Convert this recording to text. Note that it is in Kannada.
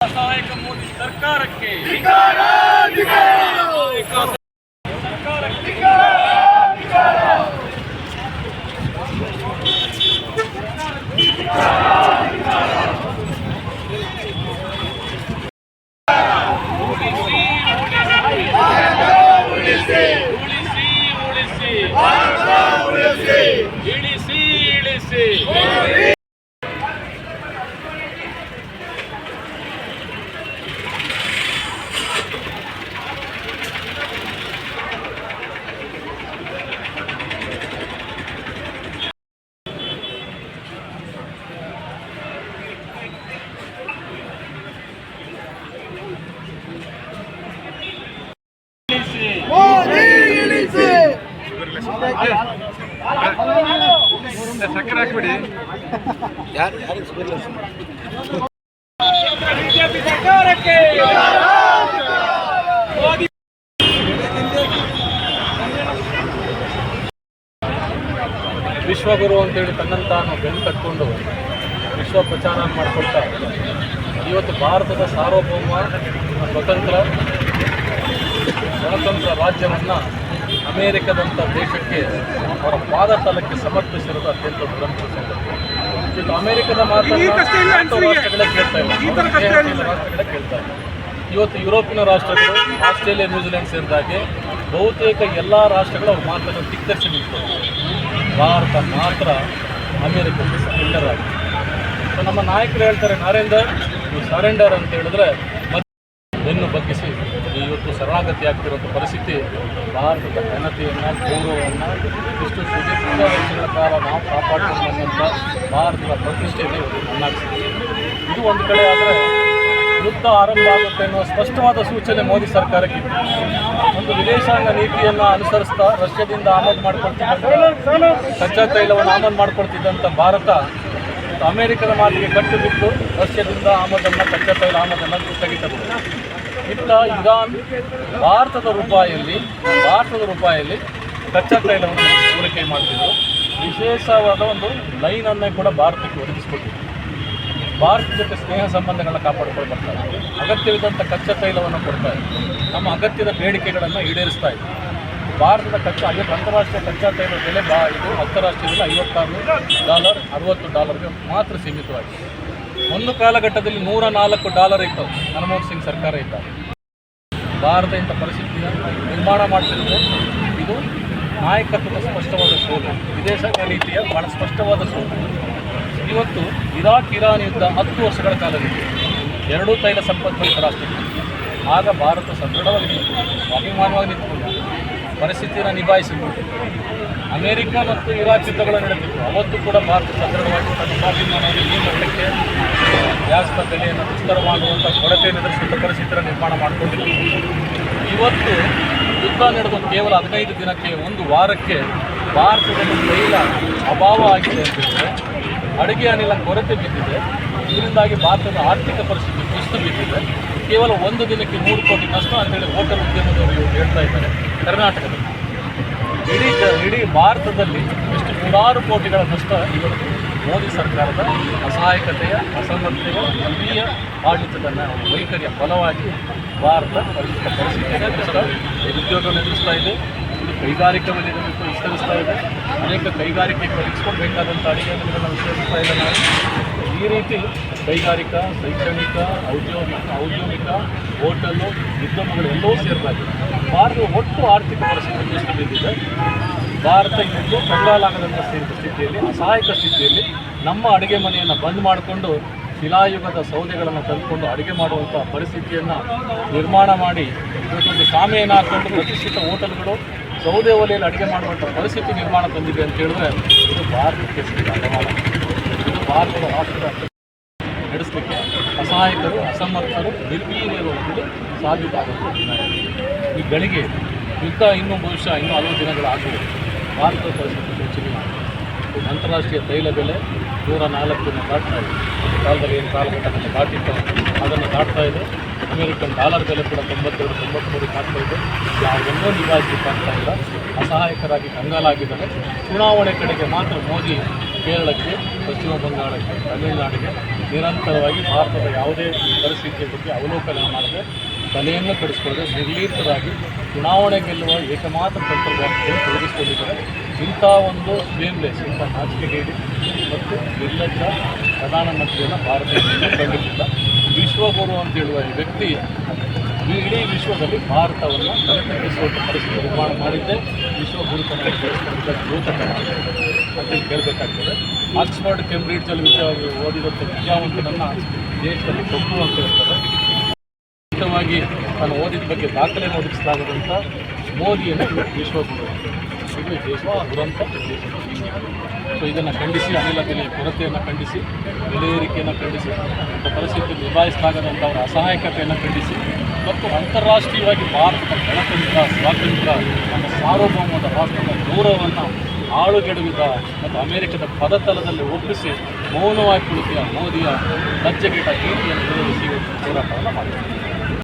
ಸಹಾಯಕ ಮೋದಿ ಸರ್ಕಾರಕ್ಕೆ ಇಳಿಸಿ ಸಕ್ಕರೆ ಹಾಕ್ಬಿಡಿ. ಬಿಜೆಪಿ ಸರ್ಕಾರಕ್ಕೆ ವಿಶ್ವಗುರು ಅಂತೇಳಿ ತನ್ನನ್ನು ತಾನು ಬೆನ್ನು ಕಟ್ಕೊಂಡು ವಿಶ್ವ ಪ್ರಚಾರ ಮಾಡಿಕೊಳ್ತಾ ಇವತ್ತು ಭಾರತದ ಸಾರ್ವಭೌಮ ಸ್ವತಂತ್ರ ರಾಜ್ಯವನ್ನು ಅಮೇರಿಕದಂಥ ದೇಶಕ್ಕೆ ಅವರ ಪಾದ ತಲಕ್ಕೆ ಸಮರ್ಪಿಸಿರೋದು ಅತ್ಯಂತ ದುರಂತ ಸಂಗತಿ. ಇದು ಅಮೇರಿಕದ ಮಾತನ್ನು ರಾಷ್ಟ್ರಗಳೇ ಕೇಳ್ತಾ ಇಲ್ಲ, ರಾಷ್ಟ್ರಗಳೇ ಕೇಳ್ತಾ ಇಲ್ಲ. ಇವತ್ತು ಯುರೋಪಿನ ರಾಷ್ಟ್ರಗಳು, ಆಸ್ಟ್ರೇಲಿಯಾ, ನ್ಯೂಜಿಲೆಂಡ್ ಸೇರಿದಾಗೆ ಬಹುತೇಕ ಎಲ್ಲ ರಾಷ್ಟ್ರಗಳು ಅವ್ರ ಮಾತನ್ನು ಧಿಕ್ಕರಿಸಿ ನಿಂತರು. ಭಾರತ ಮಾತ್ರ ಅಮೇರಿಕಕ್ಕೆ ಸರೆಂಡರ್ ಆಗಿದೆ. ಸೊ ನಮ್ಮ ನಾಯಕರು ಹೇಳ್ತಾರೆ, ನರೇಂದರ್ ನೀವು ಸರೆಂಡರ್ ಅಂತ ಹೇಳಿದ್ರೆ ಬೆನ್ನು ಬಗ್ಗಿಸಿ ಇವತ್ತು ಶರಣಾಗತಿ ಆಗ್ತಿರುವಂಥ ಪರಿಸ್ಥಿತಿ ಭಾರತದ ಘನತೆಯನ್ನು, ಗೌರವವನ್ನು ಇಷ್ಟು ಸುದೀರ್ಘ ವರ್ಷಗಳ ಕಾಲ ನಾವು ಕಾಪಾಡಿಕೊಂಡಂಥ ಭಾರತದ ಪ್ರತಿಷ್ಠೆಯನ್ನು ಇವತ್ತು ಮಣ್ಣಾಗಿಸಿದೆ. ಇದು ಒಂದು ಕಡೆ ಆದರೆ ಯುದ್ಧ ಆರಂಭ ಆಗುತ್ತೆ ಅನ್ನುವ ಸ್ಪಷ್ಟವಾದ ಸೂಚನೆ ಮೋದಿ ಸರ್ಕಾರಕ್ಕೆ. ಒಂದು ವಿದೇಶಾಂಗ ನೀತಿಯನ್ನು ಅನುಸರಿಸ್ತಾ ರಷ್ಯಾದಿಂದ ಆಮದು ಮಾಡಿಕೊಳ್ತಿದ್ದಂಥ ಕಚ್ಚಾ ತೈಲವನ್ನು ಆಮದು ಮಾಡಿಕೊಳ್ತಿದ್ದಂಥ ಭಾರತ ಅಮೇರಿಕದ ಮಾತಿಗೆ ಕಟ್ಟು ಬಿದ್ದು ರಷ್ಯಾದಿಂದ ಕಚ್ಚಾ ತೈಲ ಆಮದನ್ನು ಸ್ಥಗಿತಗೊಂಡು ಇತ್ತ ಇರಾನ್ ಭಾರತದ ರೂಪಾಯಿಯಲ್ಲಿ ಕಚ್ಚಾ ತೈಲವನ್ನು ಪೂರೈಕೆ ಮಾಡ್ತಿದ್ರು. ವಿಶೇಷವಾದ ಒಂದು ಲೈನನ್ನೇ ಕೂಡ ಭಾರತಕ್ಕೆ ಒದಗಿಸಿಕೊಟ್ಟಿದ್ರು. ಭಾರತದ ಜೊತೆ ಸ್ನೇಹ ಸಂಬಂಧಗಳನ್ನ ಕಾಪಾಡಿಕೊಂಡು ಬರ್ತಾರೆ. ಅಗತ್ಯವಿದ್ದಂಥ ಕಚ್ಚಾ ತೈಲವನ್ನು ಕೊಡ್ತಾರೆ. ನಮ್ಮ ಅಗತ್ಯದ ಬೇಡಿಕೆಗಳನ್ನು ಈಡೇರಿಸ್ತಾ ಇದ್ದಾರೆ. ಭಾರತದ ಅಂತಾರಾಷ್ಟ್ರೀಯ ಕಚ್ಚಾ ತೈಲ ಬೆಲೆ ಇದು ಅಂತಾರಾಷ್ಟ್ರೀಯದಲ್ಲಿ $56, $60ಗೆ ಮಾತ್ರ ಸೀಮಿತವಾಗಿದೆ. ಒಂದು ಕಾಲಘಟ್ಟದಲ್ಲಿ $104 ಇತ್ತು ಮನಮೋಹನ್ ಸಿಂಗ್ ಸರ್ಕಾರ ಇದ್ದಾಗ. ಭಾರತ ಇಂಥ ಪರಿಸ್ಥಿತಿಯನ್ನು ನಿರ್ಮಾಣ ಮಾಡ್ತಿದ್ರೆ ಇದು ನಾಯಕತ್ವದ ಸ್ಪಷ್ಟವಾದ ಸೋಲು, ವಿದೇಶಾಂಗ ನೀತಿಯ ಬಹಳ ಸ್ಪಷ್ಟವಾದ ಸೋಲು. ಇವತ್ತು ಇರಾನ್ ಯುದ್ಧ 10 ವರ್ಷಗಳ ಕಾಲ ನಿಂತು ಎರಡೂ ತೈಲ ಸಂಪದ್ಭರಿತ ರಾಷ್ಟ್ರಗಳು. ಆಗ ಭಾರತ ಸದೃಢವಾಗಿ ನಿಂತುಕೊಂಡು ಅಭಿಮಾನವಾಗಿ ನಿಂತುಕೊಂಡು ಪರಿಸ್ಥಿತಿಯನ್ನು ನಿಭಾಯಿಸಿಕೊಂಡು ಅಮೇರಿಕ ಮತ್ತು ಇರಾಕ್ ಯುದ್ಧಗಳು ನಡೆದಿತ್ತು. ಅವತ್ತು ಕೂಡ ಭಾರತ ಸದೃಢವಾಗಿ ತನ್ನ ಸ್ವಾಭಿಮಾನವಾಗಿ ಈ ಮಟ್ಟಕ್ಕೆ ಗ್ಯಾಸ್ನ ಬೆಲೆಯನ್ನು ದುಸ್ತರ ಮಾಡುವಂಥ ಕೊರತೆಯನ್ನು ಎದುರಿಸುವಂಥ ಪರಿಸ್ಥಿತಿಯನ್ನು ನಿರ್ಮಾಣ ಮಾಡಿಕೊಂಡಿತ್ತು. ಇವತ್ತು ಯುದ್ಧ ನಡೆದು ಕೇವಲ 15 ದಿನಕ್ಕೆ, ಒಂದು ವಾರಕ್ಕೆ ಭಾರತದಲ್ಲಿ ತೈಲ ಅಭಾವ ಆಗಿದೆ ಅಂತಂದರೆ, ಅಡುಗೆ ಅನಿಲ ಕೊರತೆ ಬಿದ್ದಿದೆ. ಇದರಿಂದಾಗಿ ಭಾರತದ ಆರ್ಥಿಕ ಪರಿಸ್ಥಿತಿ ಕುಸಿದು ಬಿದ್ದಿದೆ. ಕೇವಲ ಒಂದು ದಿನಕ್ಕೆ 3 ಕೋಟಿ ನಷ್ಟ ಅಂತೇಳಿ ಹೋಟೆಲ್ ಉದ್ಯಮದವರು ಹೇಳ್ತಾ ಇದ್ದಾರೆ. ಕರ್ನಾಟಕದಲ್ಲಿ ಇಡೀ ಭಾರತದಲ್ಲಿ ಎಷ್ಟು 100 ಕೋಟಿಗಳ ನಷ್ಟ ಇವತ್ತು ಮೋದಿ ಸರ್ಕಾರದ ಅಸಹಾಯಕತೆಯ, ಅಸಮರ್ಥತೆಯ, ಅಲ್ಲಿಯ ಆಡಳಿತದ ವೈಖರಿಯ ಫಲವಾಗಿ ಭಾರತ ಪರಿಸ್ಥಿತಿಯನ್ನು ಎದುರಿಸ್ತಾ ನಿರುದ್ಯೋಗವನ್ನು ಎದುರಿಸ್ತಾ ಇದೆ. ಇದು ಕೈಗಾರಿಕಾ ವಲಯದಲ್ಲಿ ವಿಸ್ತರಿಸ್ತಾ ಇದೆ. ಅನೇಕ ಕೈಗಾರಿಕೆಗೆ ಒದಗಿಸ್ಕೊಳ್ಬೇಕಾದಂಥ ಅಡಿಗೆಗಳನ್ನು ವಿಸ್ತರಿಸ್ತಾ ಇದೆ. ನಾವು ಈ ರೀತಿ ಕೈಗಾರಿಕಾ, ಶೈಕ್ಷಣಿಕ, ಔದ್ಯೋಗಿಕ, ಹೋಟೆಲ್ಲು, ಉದ್ಯಮಗಳೆಲ್ಲವೂ ಸೇರಿದಾಗಿದೆ. ಭಾರತದ ಒಟ್ಟು ಆರ್ಥಿಕ ಪರಿಸ್ಥಿತಿ ಕುಸಿದು ಬಿದ್ದಿದೆ. ಭಾರತ ಇವತ್ತು ಕಂಗಾಲಾಗದಂಥ ಸ್ಥಿತಿಯಲ್ಲಿ, ಅಸಹಾಯಕ ಸ್ಥಿತಿಯಲ್ಲಿ ನಮ್ಮ ಅಡುಗೆ ಮನೆಯನ್ನು ಬಂದ್ ಮಾಡಿಕೊಂಡು ಶಿಲಾಯುಗದ ಸೌದೆಗಳನ್ನು ತಂದುಕೊಂಡು ಅಡುಗೆ ಮಾಡುವಂಥ ಪರಿಸ್ಥಿತಿಯನ್ನು ನಿರ್ಮಾಣ ಮಾಡಿ ಇವತ್ತೊಂದು ಶಾಮೆಯನ್ನು ಹಾಕ್ಕೊಂಡು ಪ್ರತಿಷ್ಠಿತ ಹೋಟೆಲ್ಗಳು ಸೌದೆ ಒಲೆಯಲ್ಲಿ ಅಡುಗೆ ಮಾಡುವಂಥ ಪರಿಸ್ಥಿತಿ ನಿರ್ಮಾಣ ತಂದಿದೆ ಅಂತ ಹೇಳಿದ್ರೆ ಇದು ಭಾರತಕ್ಕೆ ಅಗಮಾನ. ಇದು ಭಾರತದ ರಾಷ್ಟ್ರದ ನಡೆಸಲಿಕ್ಕೆ ಅಸಹಾಯಕರು, ಅಸಮರ್ಥರು, ನಿರ್ವೀರ್ಯರು ಅನ್ನೋದು ಸಾಧ್ಯತೆ ಆಗುತ್ತೆ. ಈ ಗಳಿಗೆ ಯುದ್ಧ ಬಹುಶಃ ಇನ್ನೂ ಹಲವು ದಿನಗಳಾಗುವುದು. ಭಾರತದ ಪರಿಸ್ಥಿತಿ ಹೆಚ್ಚಿಗೆ ಅಂತಾರಾಷ್ಟ್ರೀಯ ತೈಲ ಬೆಲೆ 104 ದಾಟ್ತಾ ಇದೆ. ಕಾಲದಲ್ಲಿ ಏನು ಕಾಲಘಟ್ಟದಲ್ಲಿ ದಾಟಿತ್ತು ಅದನ್ನು ದಾಟ್ತಾ ಇದೆ. ಅಮೇರಿಕನ್ ಡಾಲರ್ ಬೆಲೆ ಕೂಡ 92-93 ದಾಟ್ತಾ ಇದೆ. ಯಾವುದನ್ನೂ ನಿಭಾಯಿಸಲಿಕ್ಕಾಗ್ತಾ ಇಲ್ಲ. ಅಸಹಾಯಕರಾಗಿ ಕಂಗಾಲಾಗಿದ್ದಾರೆ. ಚುನಾವಣೆ ಕಡೆಗೆ ಮಾತ್ರ ಮೋದಿ ಕೇರಳಕ್ಕೆ, ಪಶ್ಚಿಮ ಬಂಗಾಳಕ್ಕೆ, ತಮಿಳುನಾಡಿಗೆ ನಿರಂತರವಾಗಿ ಭಾರತದ ಯಾವುದೇ ಪರಿಸ್ಥಿತಿಯ ಬಗ್ಗೆ ಅವಲೋಕನ ಮಾಡದೆ ತಲೆಯನ್ನು ಕಡಿಸ್ಕೊಳ್ಳದೆ ನಿರ್ಲೀತರಾಗಿ ಚುನಾವಣೆ ಗೆಲ್ಲುವ ಏಕಮಾತ್ರ ತಂತ್ರಜ್ಞಾನದಲ್ಲಿ ತೊಡಗಿಸಿಕೊಂಡಿದ್ದಾರೆ. ಇಂಥ ಒಂದು ಸ್ಲೇಮ್ಲೆಸ್, ಇಂಥ ನಾಚಿಕೆಗೇಡಿ ಮತ್ತು ನಿರ್ಲಜ್ಜ ಪ್ರಧಾನಮಂತ್ರಿಯನ್ನು ಭಾರತದಲ್ಲಿ ಕಂಡಿಲ್ಲ. ವಿಶ್ವಗುರು ಅಂತ ಹೇಳುವ ಈ ವ್ಯಕ್ತಿ ಇಡೀ ವಿಶ್ವದಲ್ಲಿ ಭಾರತವನ್ನು ತಲೆತಗ್ಗಿಸುವಂಥ ಪರಿಸ್ಥಿತಿ ನಿರ್ಮಾಣ ಮಾಡಿದ್ದೇ ವಿಶ್ವಗುರುತನವನ್ನು ಬೆಳೆಸ್ಕೊಂಡಿದ್ದ ದ್ಯೋತಕ ಅಂತೇಳಿ ಕೇಳಬೇಕಾಗ್ತದೆ. ಆಕ್ಸ್ಫರ್ಡ್, ಕೇಂಬ್ರಿಡ್ಜಲ್ಲಿ ಓದಿದಂಥ ವಿದ್ಯಾವಂತನನ್ನು ದೇಶದಲ್ಲಿ ಕೊಟ್ಟು ಅಂತ ಹೇಳ್ತಾರೆ. ಖಂಡಿತವಾಗಿ ನಾನು ಓದಿದ ಬಗ್ಗೆ ದಾಖಲೆ ಒದಗಿಸಲಾಗದಂಥ ಮೋದಿಯನ್ನು ವಿಶ್ವಗುರು, ಇದು ದೇಶ ದುರಂತ ದೇಶ. ಸೊ ಇದನ್ನು ಖಂಡಿಸಿ, ಅನಿಲ ಬೆಲೆಯ ಕೊರತೆಯನ್ನು ಖಂಡಿಸಿ, ಬೆಲೆ ಏರಿಕೆಯನ್ನು ಖಂಡಿಸಿ, ಇಂಥ ಪರಿಸ್ಥಿತಿ ನಿಭಾಯಿಸಲಾಗದಂಥ ಅವರ ಅಸಹಾಯಕತೆಯನ್ನು ಖಂಡಿಸಿ ಮತ್ತು ಅಂತಾರಾಷ್ಟ್ರೀಯವಾಗಿ ಭಾರತದ ಗಣತಂತ್ರ, ಸ್ವಾತಂತ್ರ್ಯ, ನಮ್ಮ ಸಾರ್ವಭೌಮದ ರಾಷ್ಟ್ರದ ಗೌರವವನ್ನು ಹಾಳುಗೆಡವಿದ ಮತ್ತು ಅಮೆರಿಕದ ಪದತಲದಲ್ಲಿ ಒಪ್ಪಿಸಿ ಮೌನವಾಗಿ ಕುಳಿತಿಯ ಮೋದಿಯ ಲಜ್ಜೆಗೆಟ್ಟ ಕೀರ್ತಿಯನ್ನು ವಿರೋಧಿಸಿ ಹೋರಾಟವನ್ನು ಮಾಡಿದ್ದಾರೆ.